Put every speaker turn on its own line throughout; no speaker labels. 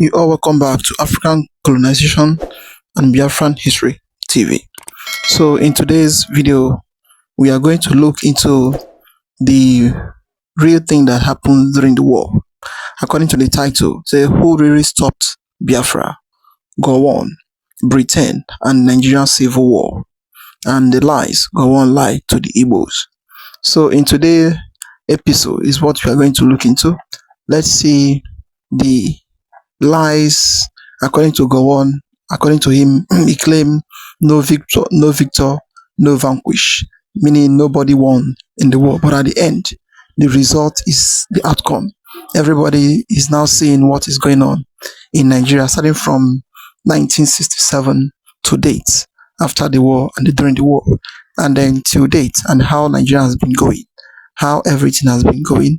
You all welcome back to African Colonization and Biafran History TV. So in today's video, we are going to look into the real thing that happened during the war. According to the title, say who really stopped Biafra, Gowon, Britain, and Nigerian Civil War, and the lies Gowon lied to the Igbos. So in today's episode is what we are going to look into. Let's see the lies. According to Gowon, according to him, he claimed no victor, no vanquish, meaning nobody won in the war. But at the end, the result is the outcome. Everybody is now seeing what is going on in Nigeria, starting from 1967 to date, after the war and during the war, and then to date, and how Nigeria has been going, how everything has been going.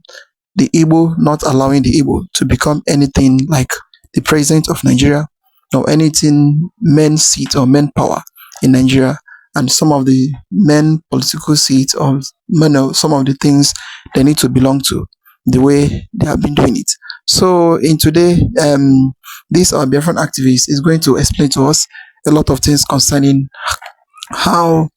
The Igbo not allowing the Igbo to become anything like the president of Nigeria or anything men seat or men power in Nigeria, and some of the men political seats or some of the things they need to belong to the way they have been doing it. So in today, this our Biafran activist is going to explain to us a lot of things concerning how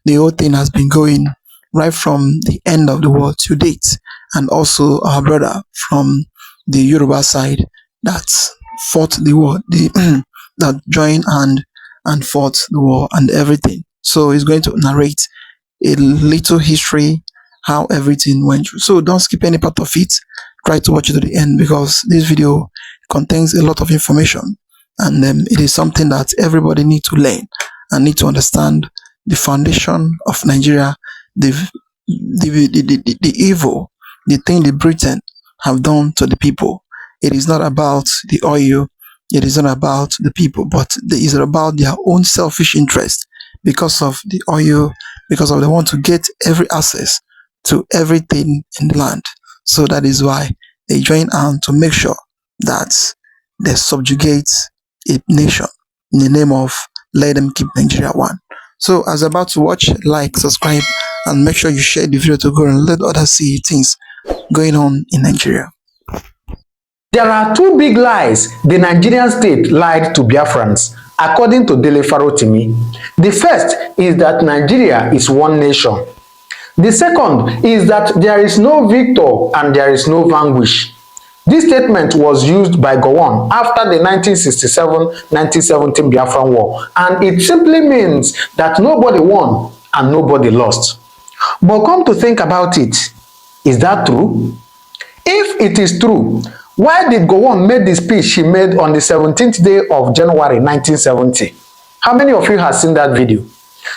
the whole thing has been going right from the end of the war to date, and also our brother from the Yoruba side that fought the war, that joined and fought the war and everything. So he's going to narrate a little history, how everything went through. So don't skip any part of it. Try to watch it to the end, because this video contains a lot of information, and it is something that everybody needs to learn and need to understand the foundation of Nigeria, the evil, the thing the Britain have done to the people. It is not about the oil, it is not about the people, but it is about their own selfish interest because of the oil, because of they want to get every access to everything in the land. So that is why they join on to make sure that they subjugate a nation in the name of let them keep Nigeria one. So as about to watch, like, subscribe, and make sure you share the video to go and let others see things going on in Nigeria.
There are two big lies the Nigerian state lied to Biafrans, according to Dele Farotimi. The first is that Nigeria is one nation. The second is that there is no victor and there is no vanquish. This statement was used by Gowon after the 1967-1970 Biafran War, and it simply means that nobody won and nobody lost. But come to think about it, is that true? If it is true, why did Gowon make the speech he made on the 17th day of January 1970? How many of you have seen that video?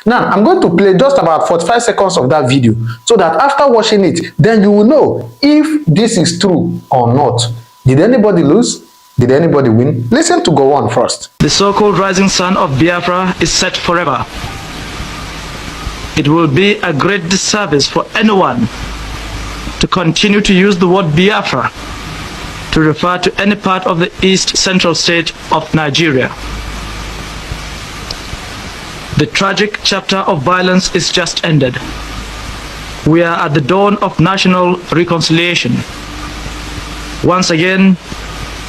Now, I'm going to play just about 45 seconds of that video, so that after watching it, then you will know if this is true or not. Did anybody lose? Did anybody win? Listen to Gowon first.
The so-called rising sun of Biafra is set forever. It will be a great disservice for anyone to continue to use the word Biafra to refer to any part of the east central state of Nigeria. The tragic chapter of violence is just ended. We are at the dawn of national reconciliation. Once again,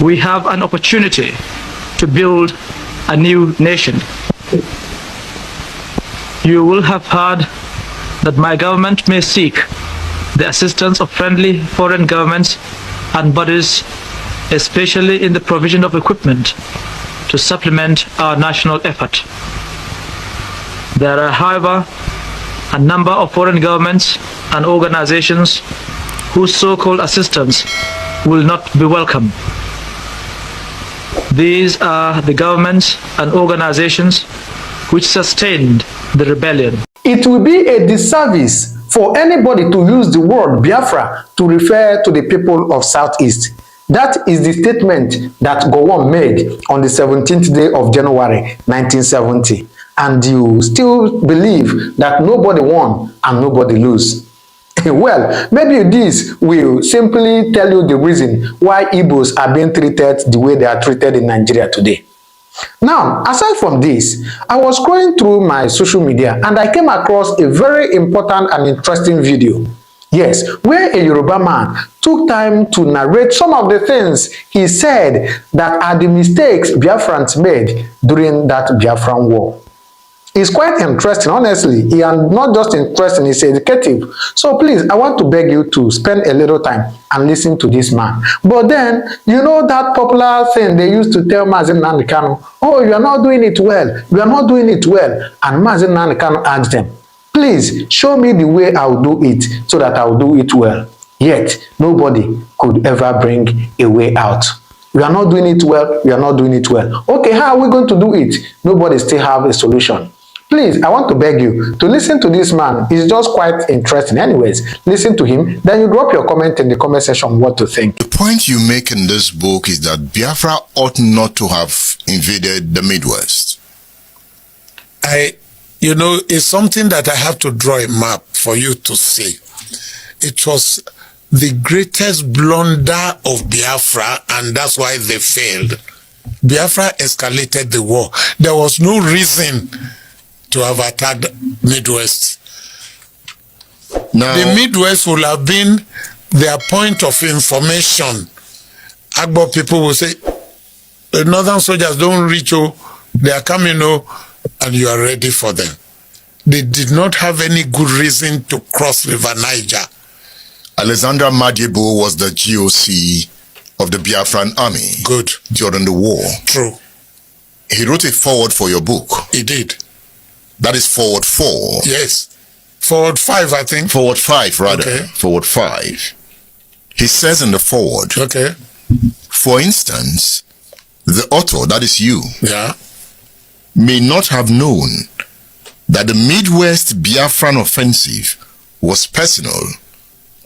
we have an opportunity to build a new nation. You will have heard that my government may seek the assistance of friendly foreign governments and bodies, especially in the provision of equipment to supplement our national effort. There are, however, a number of foreign governments and organizations whose so-called assistance will not be welcome. These are the governments and organizations which sustained the rebellion.
It will be a disservice for anybody to use the word Biafra to refer to the people of Southeast. That is the statement that Gowon made on the 17th day of January 1970. And you still believe that nobody won and nobody lose. Well, maybe this will simply tell you the reason why Igbos are being treated the way they are treated in Nigeria today. Now, aside from this, I was scrolling through my social media and I came across a very important and interesting video. Yes, where a Yoruba man took time to narrate some of the things he said that are the mistakes Biafrans made during that Biafran war. It's quite interesting, honestly, and not just interesting, it's educative. So please, I want to beg you to spend a little time and listen to this man. But then, you know that popular thing they used to tell Mazen Nanikano, oh, you are not doing it well, you are not doing it well. And Mazen Nanikano asked them, please show me the way I'll do it so that I'll do it well. Yet, nobody could ever bring a way out. We are not doing it well, we are not doing it well. Okay, how are we going to do it? Nobody still have a solution. Please, I want to beg you to listen to this man. It's just quite interesting. Anyways, listen to him. Then you drop your comment in the comment section what to think.
The point you make in this book is that Biafra ought not to have invaded the Midwest.
You know, it's something that I have to draw a map for you to see. It was the greatest blunder of Biafra, and that's why they failed. Biafra escalated the war. There was no reason to have attacked Midwest.
Now,
the Midwest will have been their point of information. Agbo people will say, the northern soldiers don't reach you, they are coming, and you are ready for them. They did not have any good reason to cross River Niger.
Alexander Madiebo was the GOC of the Biafran army.
Good.
During the war.
True.
He wrote a foreword for your book.
He did.
That is foreword 4.
Yes. Foreword 5, I think.
Foreword 5, rather.
Okay.
Foreword 5. He says in the foreword,
okay,
for instance, the author, that is you,
yeah,
may not have known that the Midwest Biafran offensive was personal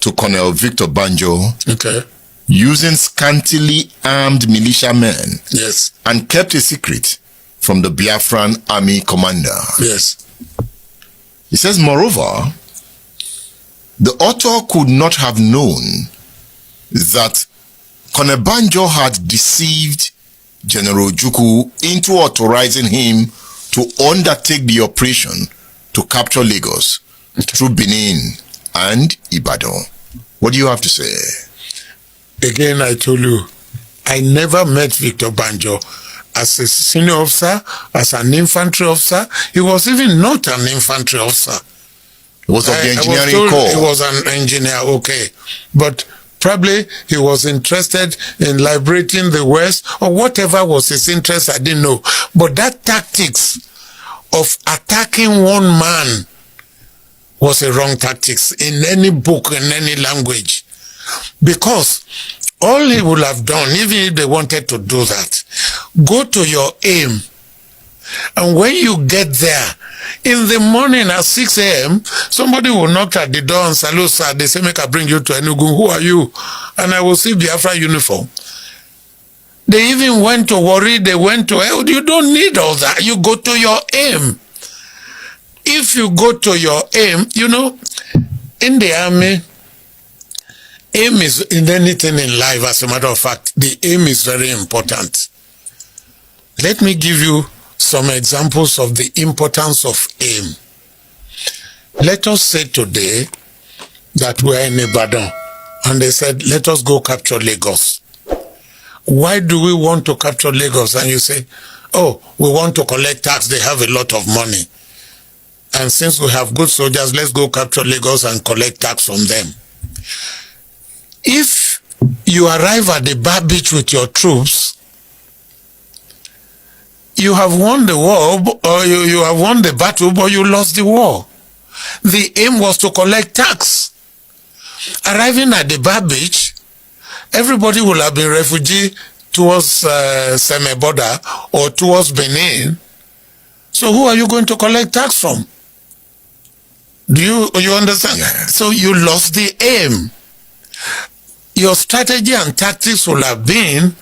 to Colonel Victor Banjo,
okay,
using scantily armed militiamen,
yes,
and kept a secret from the Biafran army commander.
yes.
He says, moreover, the author could not have known that Colonel Banjo had deceived General Ojukwu into authorizing him to undertake the operation to capture Lagos through Benin and Ibadan. What do you have to say?
Again, I told you, I never met Victor Banjo as a senior officer, as an infantry officer. He was even not an infantry officer.
He was of the engineering
I was told
corps.
he was an engineer, okay. But probably he was interested in liberating the West, or whatever was his interest, I didn't know. But that tactics of attacking one man was a wrong tactics in any book, in any language. Because all he would have done, even if they wanted to do that, go to your aim. And when you get there, in the morning at 6 a.m., somebody will knock at the door and say, hello, sir. They say, make I bring you to Enugu. Who are you? And I will see Biafra uniform. They even went to worry. They went to, you don't need all that. You go to your aim. If you go to your aim, in the army, aim is in anything in life, as a matter of fact, the aim is very important. Let me give you some examples of the importance of aim. Let us say today that we are in Ibadan and they said, let us go capture Lagos. Why do we want to capture Lagos? And you say, oh, we want to collect tax, they have a lot of money. And since we have good soldiers, let's go capture Lagos and collect tax from them. If you arrive at the Bar Beach with your troops, you have won the war, or you have won the battle, but you lost the war. The aim was to collect tax. Arriving at the Bar Beach, everybody will have been refugee towards Seme border or towards Benin. So who are you going to collect tax from? Do you understand?
Yeah.
So you lost the aim. Your strategy and tactics will have been,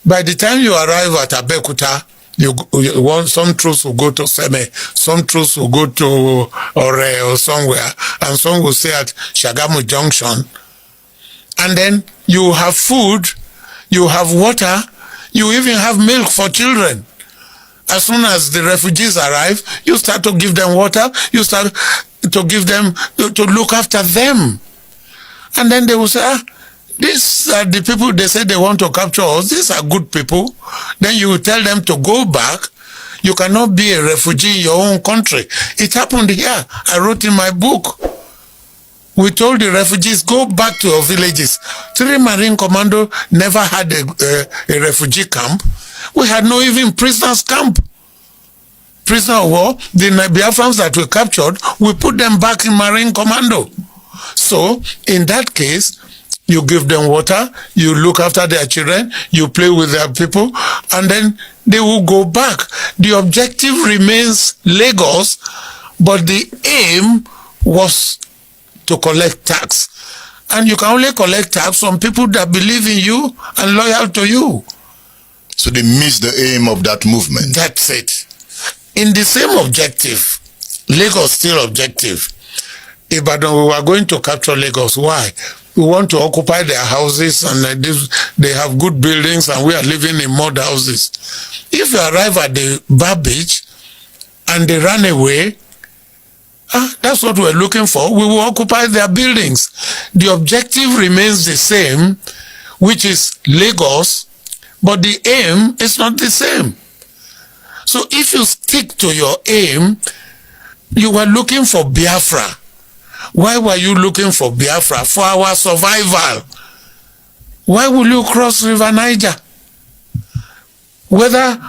by the time you arrive at Abeokuta, you want some troops will go to Seme, some troops will go to Ore or somewhere, and some will stay at Shagamu Junction. And then you have food, you have water, you even have milk for children. As soon as the refugees arrive, you start to give them water, you start to give them, to look after them. And then they will say, these are the people they say they want to capture us. These are good people. Then you will tell them to go back. You cannot be a refugee in your own country. It happened here. I wrote in my book. We told the refugees, go back to your villages. 3 Marine Commando never had a refugee camp. We had no even prisoners camp. Prisoner of war, the Biafrans that we captured, we put them back in Marine Commando. So, in that case, you give them water, you look after their children, you play with their people, and then they will go back. The objective remains Lagos, but the aim was to collect tax. And you can only collect tax from people that believe in you and loyal to you.
So they missed the aim of that movement.
That's it. In the same objective, Lagos still objective. Ibadan, we were going to capture Lagos. Why? We want to occupy their houses, and they have good buildings, and we are living in mud houses. If you arrive at the bar beach and they run away, that's what we're looking for. We will occupy their buildings. The objective remains the same, which is Lagos, but the aim is not the same. So if you stick to your aim, you were looking for Biafra. Why were you looking for Biafra? For our survival. Why will you cross River Niger? Whether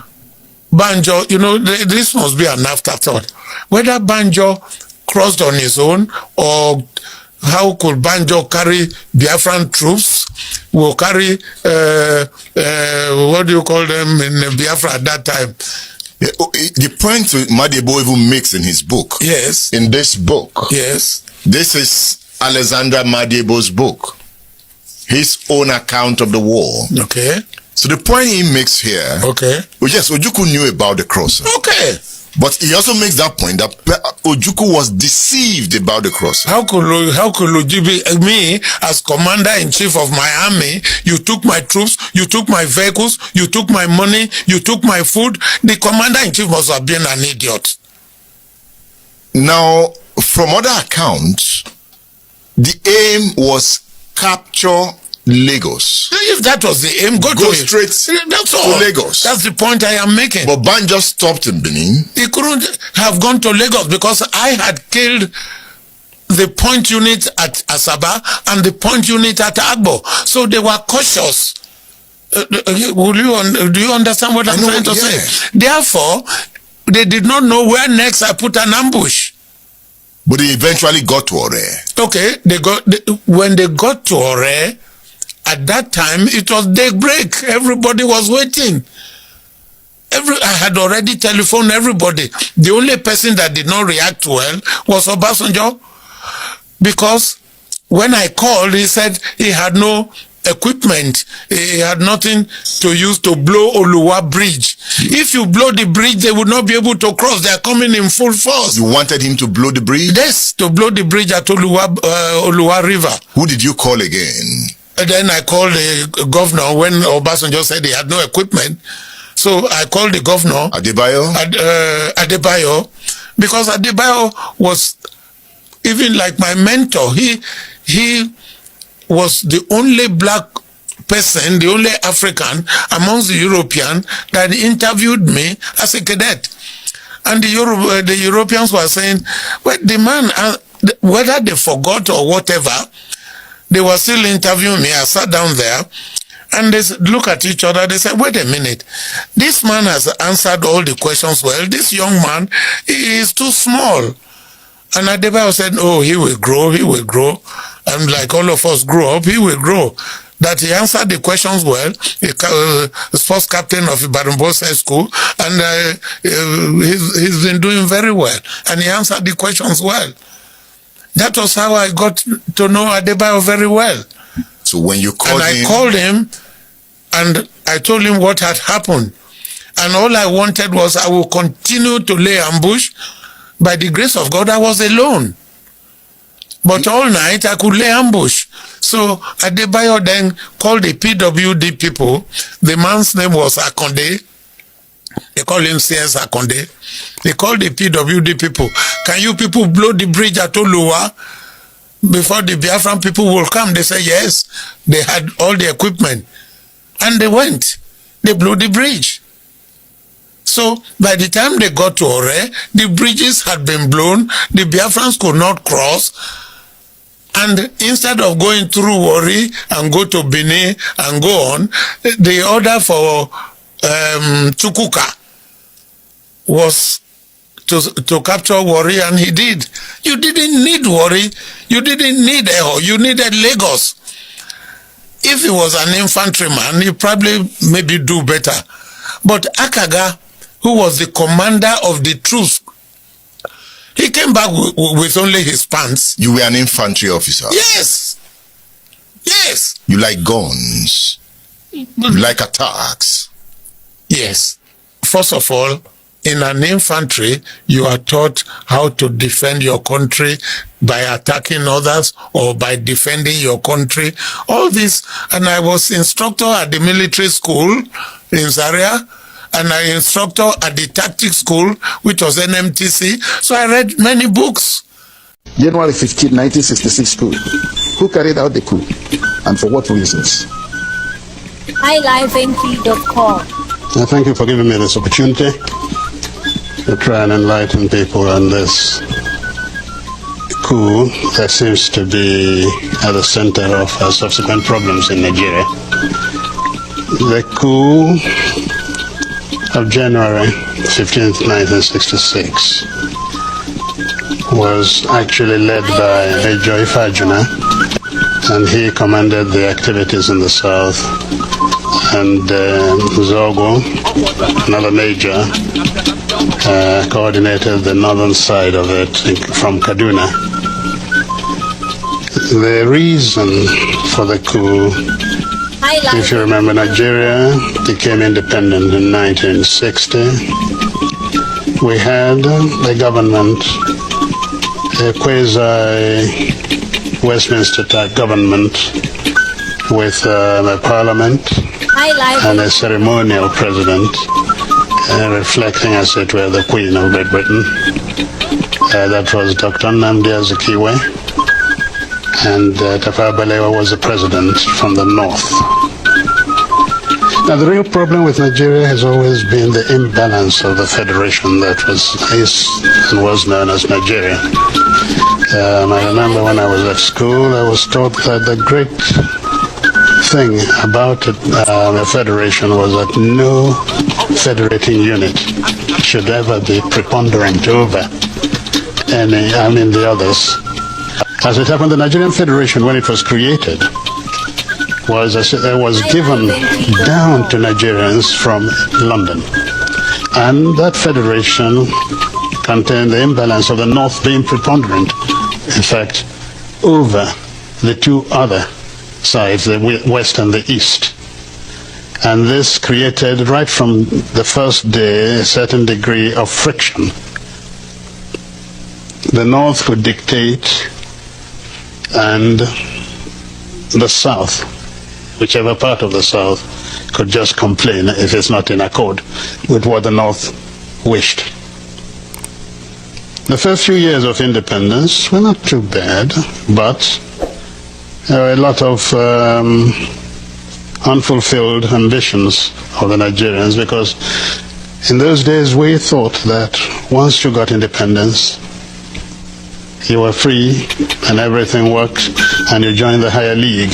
Banjo, this must be an afterthought. Whether Banjo crossed on his own, or how could Banjo carry Biafran troops, will carry, what do you call them in Biafra at that time?
The point Madebo even makes in his book.
Yes.
In this book.
Yes.
This is Alexander Madebo's book. His own account of the war.
Okay.
So the point he makes here.
Okay.
Yes, Ojukwu knew about the crossing.
Okay.
But he also makes that point that Ojukwu was deceived about the crossing.
How could Ojukwu, me as commander-in-chief of my army, you took my troops, you took my vehicles, you took my money, you took my food? The commander-in-chief must have been an idiot.
Now, from other accounts, the aim was capture Lagos.
If that was the aim, go
straight
that's
to
all.
Lagos.
That's the point I am making.
But Banjo stopped in Benin.
He couldn't have gone to Lagos because I had killed the point unit at Asaba and the point unit at Agbo. So they were cautious. Do you understand what I'm trying to say? Therefore, they did not know where next I put an ambush.
But they eventually got to Ore.
Okay, when they got to Ore, at that time, it was daybreak. Everybody was waiting. I had already telephoned everybody. The only person that did not react well was Obasanjo. Because when I called, he said he had no equipment. He had nothing to use to blow Oluwa Bridge. If you blow the bridge, they would not be able to cross. They are coming in full force.
You wanted him to blow the bridge?
Yes, to blow the bridge at Oluwa River.
Who did you call again?
And then I called the governor when Obasanjo said he had no equipment. So I called the governor.
Adebayo?
Adebayo. Because Adebayo was even like my mentor. He was the only black person, the only African amongst the Europeans that interviewed me as a cadet. And the Europeans were saying, well, the man, whether they forgot or whatever, they were still interviewing me. I sat down there and they look at each other. They said, wait a minute. This man has answered all the questions well. This young man, he is too small. And Adebayo said, oh, he will grow, he will grow. And like all of us grew up, he will grow. That he answered the questions well. The sports captain of Ibadan Boys High School. And he's been doing very well. And he answered the questions well. That was how I got to know Adebayo very well.
So when you called him...
And I called him and I told him what had happened. And all I wanted was I will continue to lay ambush. By the grace of God, I was alone. But all night I could lay ambush. So Adebayo then called the PWD people. The man's name was Akonde. They call him CS Akonde. They called the PWD people. Can you people blow the bridge at Oluwa? before the Biafran people will come. They say yes, they had all the equipment. And they went. They blew the bridge. So by the time they got to Ore, the bridges had been blown. The Biafrans could not cross. And instead of going through Warri and go to Benin and go on, the order for Chukwuka was to capture Warri, and he did. You didn't need Warri. You didn't need Eho. You needed Lagos. If he was an infantryman, he probably maybe do better. But Akaga, who was the commander of the troops, he came back with only his pants.
You were an infantry officer?
Yes. Yes.
You like guns? You like attacks?
Yes. First of all, in an infantry, you are taught how to defend your country by attacking others or by defending your country. All this. And I was instructor at the military school in Zaria, and I instructor at the tactics school, which was NMTC. So I read many books.
January 15, 1966 coup. Who carried out the coup and for what reasons?
highlifeng.com.
Thank you for giving me this opportunity to try and enlighten people on this coup that seems to be at the center of subsequent problems in Nigeria. The coup of January 15th, 1966 was actually led by Major Ifajuna, and he commanded the activities in the south, and Zogo, another major, coordinated the northern side of it from Kaduna. The reason for the coup, if you remember, Nigeria became independent in 1960. We had the government, a quasi-Westminster type government with a parliament and a ceremonial president, reflecting, as it were, the Queen of Great Britain. That was Dr. Nnamdi Azikiwe, and Tafawa Balewa was the president from the north. Now, the real problem with Nigeria has always been the imbalance of the federation that was known as Nigeria. I remember when I was at school, I was taught that the great thing about a federation was that no federating unit should ever be preponderant over the others. As it happened, the Nigerian Federation, when it was created, was given down to Nigerians from London. And that federation contained the imbalance of the North being preponderant, in fact, over the two other sides, the West and the East. And this created, right from the first day, a certain degree of friction. The North could dictate, and the South, whichever part of the South, could just complain if it's not in accord with what the North wished. The first few years of independence were not too bad, but there were a lot of unfulfilled ambitions of the Nigerians, because in those days we thought that once you got independence, you were free and everything worked, and you joined the higher league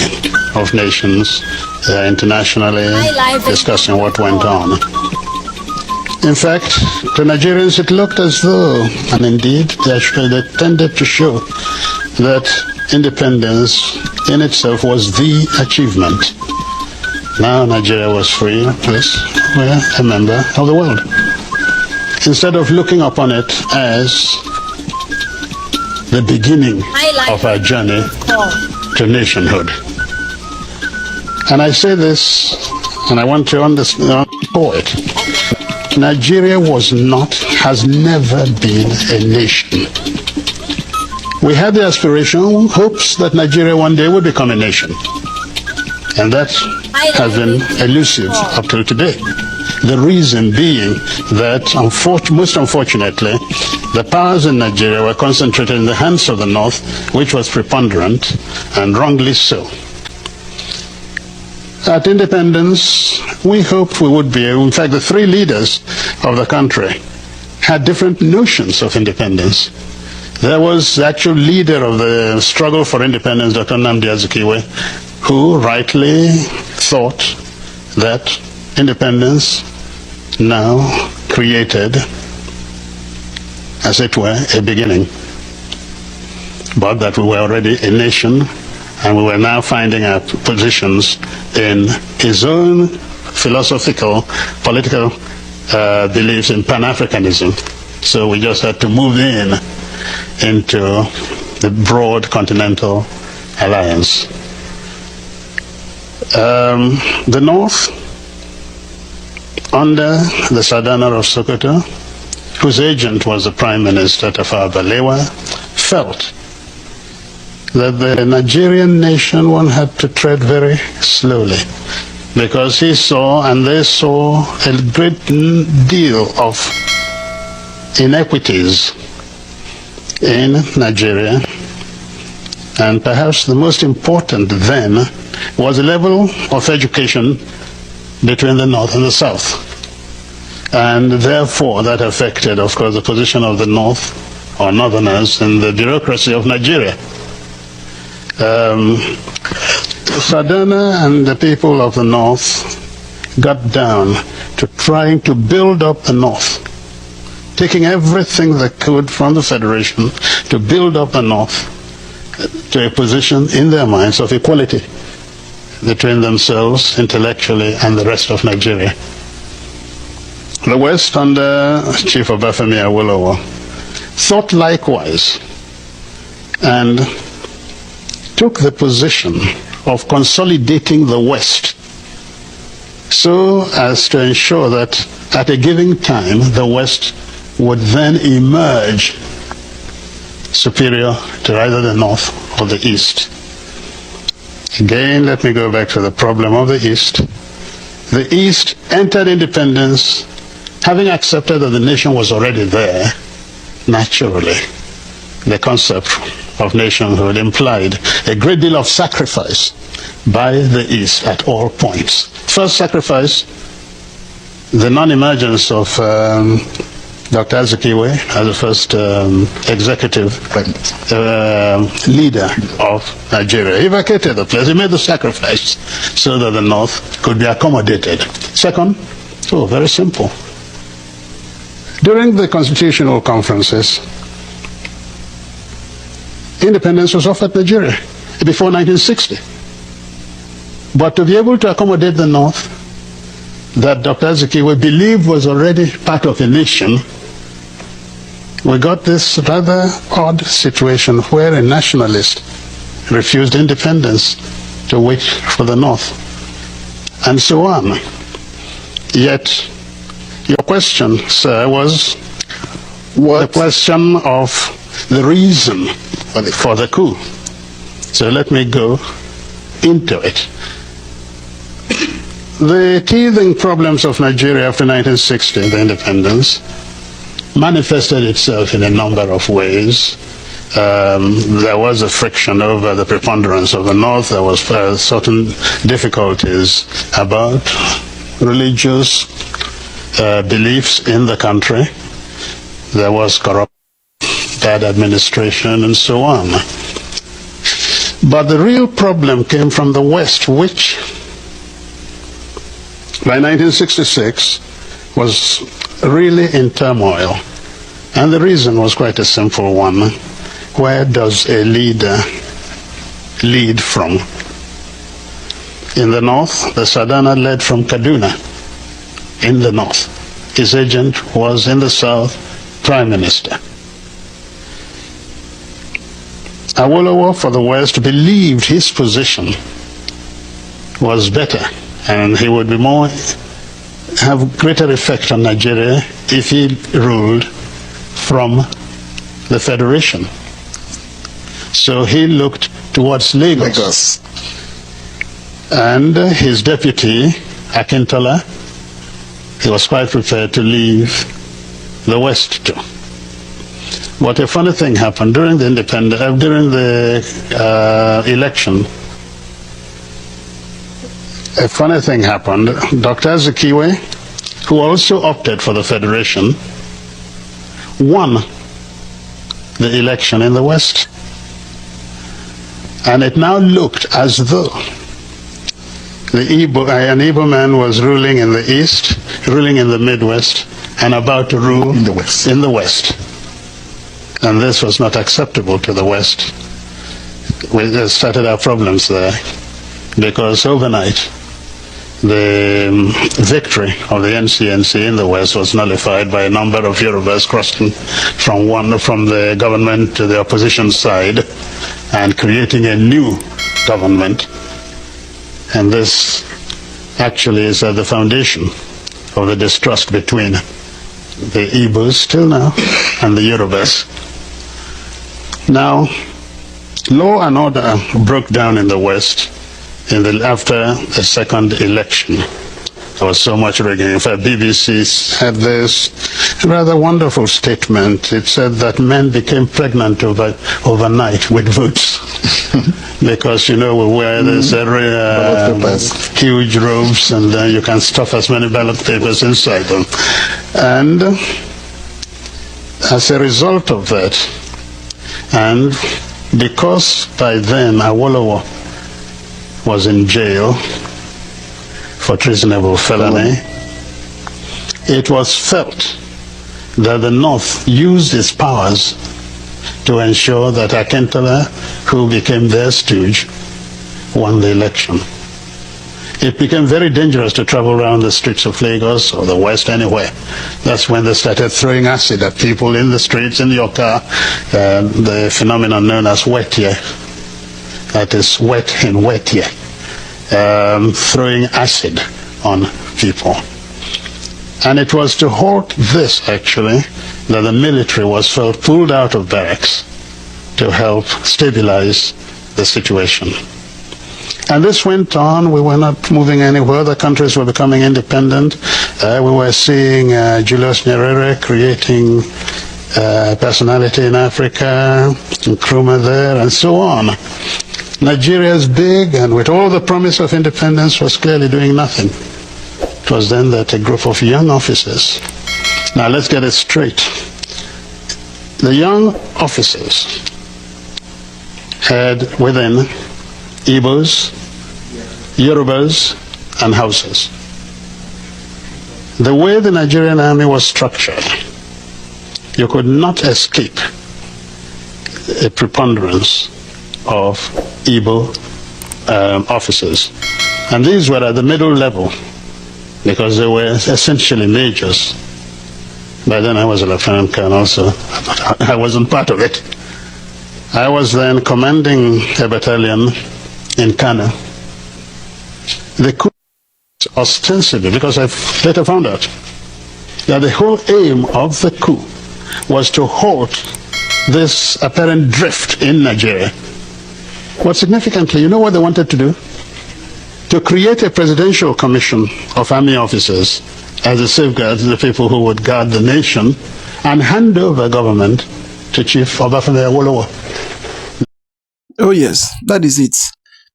of nations internationally, discussing what went on. In fact, to Nigerians it looked as though, and indeed they tended to show, that independence in itself was the achievement. Now Nigeria was free, yes, we're a member of the world. Instead of looking upon it as the beginning of our journey to nationhood. And I say this, and I want to underscore it. Nigeria was not, has never been a nation. We had the aspiration, hopes that Nigeria one day would become a nation. And that has been elusive up till today. The reason being that, most unfortunately, the powers in Nigeria were concentrated in the hands of the North, which was preponderant, and wrongly so. At independence, we hoped we would be able, in fact, the three leaders of the country had different notions of independence. There was the actual leader of the struggle for independence, Dr. Nnamdi Azikiwe, who rightly thought that independence now created, as it were, a beginning, but that we were already a nation and we were now finding our positions in his own philosophical, political beliefs in Pan-Africanism. So we just had to move into the broad continental alliance. The North, under the Sultanate of Sokoto, whose agent was the Prime Minister Tafawa Balewa, felt that the Nigerian nation, one had to tread very slowly, because he saw and they saw a great deal of inequities in Nigeria, and perhaps the most important then was the level of education between the North and the South. And therefore that affected, of course, the position of the North, or Northerners, in the bureaucracy of Nigeria. Sadana and the people of the North got down to trying to build up the North, taking everything they could from the Federation to build up the North to a position in their minds of equality between themselves intellectually and the rest of Nigeria. The West, under Chief Obafemi Awolowo, thought likewise and took the position of consolidating the West so as to ensure that at a given time the West would then emerge superior to either the North or the East. Again, let me go back to the problem of the East. The East entered independence having accepted that the nation was already there. Naturally, the concept of nationhood implied a great deal of sacrifice by the East at all points. First sacrifice, the non-emergence of Dr. Azikiwe as the first executive leader of Nigeria. He vacated the place. He made the sacrifice so that the North could be accommodated. Second, very simple. During the constitutional conferences, independence was offered Nigeria before 1960. But to be able to accommodate the North, that Dr. Azikiwe believed was already part of a nation, we got this rather odd situation where a nationalist refused independence to wait for the North, and so on. Yet, your question, sir, was the question of the reason for the coup. So let me go into it. The teething problems of Nigeria after 1960, the independence, manifested itself in a number of ways. There was a friction over the preponderance of the North. There was certain difficulties about religious beliefs in the country. There was corruption, bad administration, and so on. But the real problem came from the West, which by 1966 was really in turmoil. And the reason was quite a simple one. Where does a leader lead from? In the North, the Sadana led from Kaduna, in the North. His agent was in the South, Prime Minister. Awolowo for the West believed his position was better and he would be have greater effect on Nigeria if he ruled from the Federation. So he looked towards Lagos. And his deputy, Akintola, he was quite prepared to leave the West too. But a funny thing happened during the election. A funny thing happened. Dr. Azikiwe, who also opted for the federation, won the election in the West. And it now looked as though an Igbo man was ruling in the East, ruling in the Midwest, and about to rule in the West. And this was not acceptable to the West. We started our problems there, because overnight the victory of the NCNC in the West was nullified by a number of Yorubas crossing from the government to the opposition side and creating a new government. And this actually is at the foundation of the distrust between the Igbos still now and the Yorubas. Now, law and order broke down in the West after the second election. There was so much rigging. In fact, BBC had this rather wonderful statement. It said that men became pregnant overnight with votes. Because, you know, we wear these huge robes, and you can stuff as many ballot papers inside them. And as a result of that, and because by then Awolowo was in jail for treasonable felony, it was felt that the North used its powers to ensure that Akintola, who became their stooge, won the election. It became very dangerous to travel around the streets of Lagos or the West anywhere. That's when they started throwing acid at people in the streets, in your car, the phenomenon known as wet year. That is wet in wet year. Throwing acid on people. And it was to halt this, actually, that the military was pulled out of barracks to help stabilize the situation. And this went on. We were not moving anywhere. The countries were becoming independent. We were seeing Julius Nyerere creating personality in Africa, Nkrumah there, and so on. Nigeria is big, and with all the promise of independence, was clearly doing nothing. It was then that a group of young officers, now let's get it straight. The young officers had within Igbos, Yorubas, and Hausas. The way the Nigerian army was structured, you could not escape a preponderance of Igbo officers. And these were at the middle level, because they were essentially majors. By then I was a lieutenant colonel, so I wasn't part of it. I was then commanding a battalion in Kano. The coup, ostensibly, because I later found out that the whole aim of the coup was to halt this apparent drift in Nigeria. But significantly, you know what they wanted to do? To create a presidential commission of army officers as a safeguard to the people who would guard the nation, and hand over government to Chief Obafemi Awolowo.
Oh yes, that is it.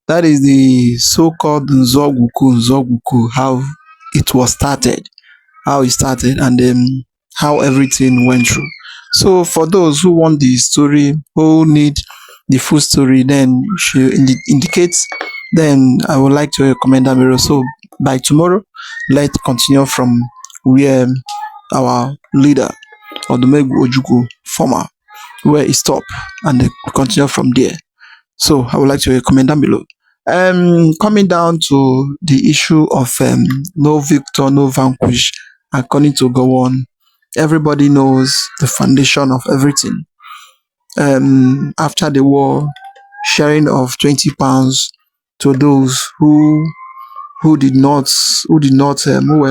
That is the so-called Nzogwuku, how it was started, and then how everything went through. So for those who want the story, who need the full story, then she indicates, then I would like to recommend that mirror. So by tomorrow, let's continue from where our leader, Odumegwu Ojukwu, former, where he stopped, and then continue from there. So I would like to recommend that below. Coming down to the issue of no victor, no vanquish, according to Gowon, everybody knows the foundation of everything. After the war, sharing of £20 to those who were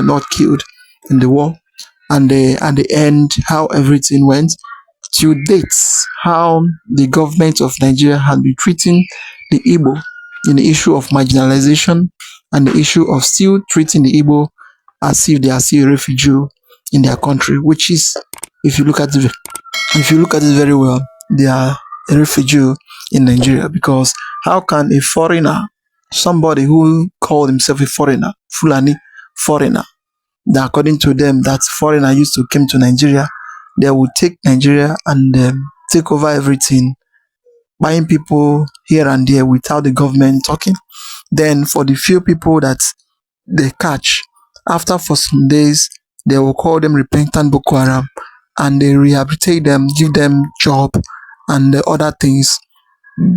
not killed in the war, and at the end, how everything went. To date, how the government of Nigeria has been treating the Igbo in the issue of marginalization, and the issue of still treating the Igbo as if they are still a refugee in their country, which is, if you look at it very well, they are a refugee in Nigeria. Because how can a foreigner, somebody who called himself a foreigner, Fulani foreigner, that according to them, that foreigner used to come to Nigeria, they would take Nigeria and take over everything, buying people here and there without the government talking. Then for the few people that they catch, after for some days, they will call them repentant Boko Haram, and they rehabilitate them, give them job and other things,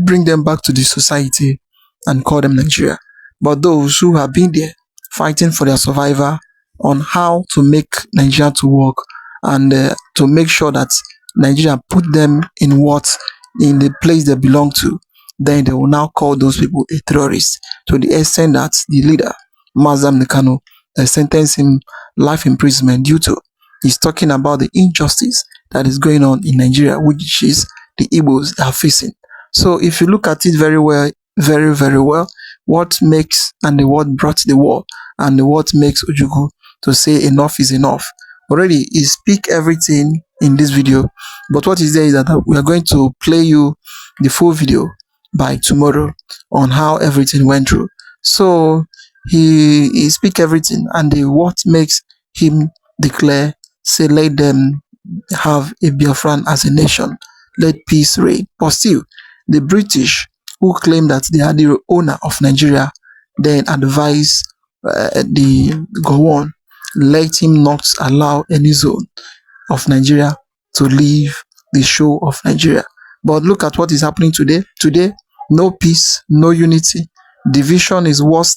bring them back to the society and call them Nigeria. But those who have been there fighting for their survival on how to make Nigeria to work and to make sure that Nigeria put them in the place they belong to, then they will now call those people a terrorist, to the extent that the leader, Mazam Nekano, sentenced him life imprisonment due to he's talking about the injustice that is going on in Nigeria, which is the Igbos are facing. So if you look at it very well, very, very well, what makes and what brought the war and what makes Ojukwu to say enough is enough. Already, he speak everything in this video, but what is there is that we are going to play you the full video by tomorrow on how everything went through. So he speak everything, and what makes him declare, say, let them have a Biafran as a nation, let peace reign. But still, the British, who claim that they are the owner of Nigeria, then advise the Gowon, let him not allow any zone of Nigeria to leave the shore of Nigeria. But look at what is happening today. Today, no peace, no unity. Division is worse.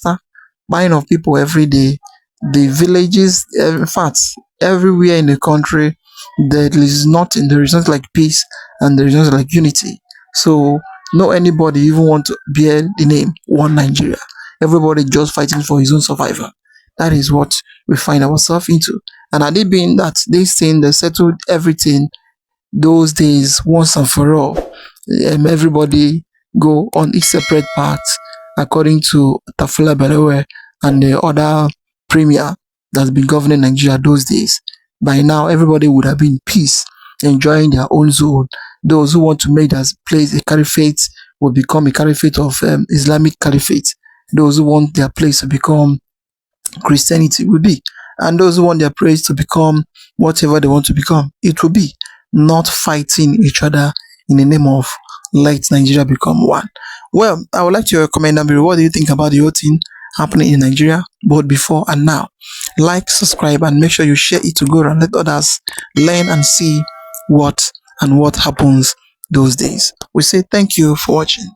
Buying of people every day. The villages, in fact, everywhere in the country, there is nothing like peace, and there is nothing like unity. So, no anybody even want to bear the name One Nigeria. Everybody just fighting for his own survival. That is what we find ourselves into. And had it been that this thing, they settled everything those days once and for all, everybody go on each separate path according to Tafula Balewe and the other premier that's been governing Nigeria those days, by now everybody would have been in peace, enjoying their own zone. Those who want to make that place a caliphate will become a caliphate of Islamic caliphate. Those who want their place to become Christianity will be. And those who want their place to become whatever they want to become, it will be. Not fighting each other in the name of let Nigeria become one. Well, I would like to comment down below. What do you think about the whole thing happening in Nigeria, both before and now? Like, subscribe, and make sure you share it to go and let others learn and see what happens those days. We say thank you for watching.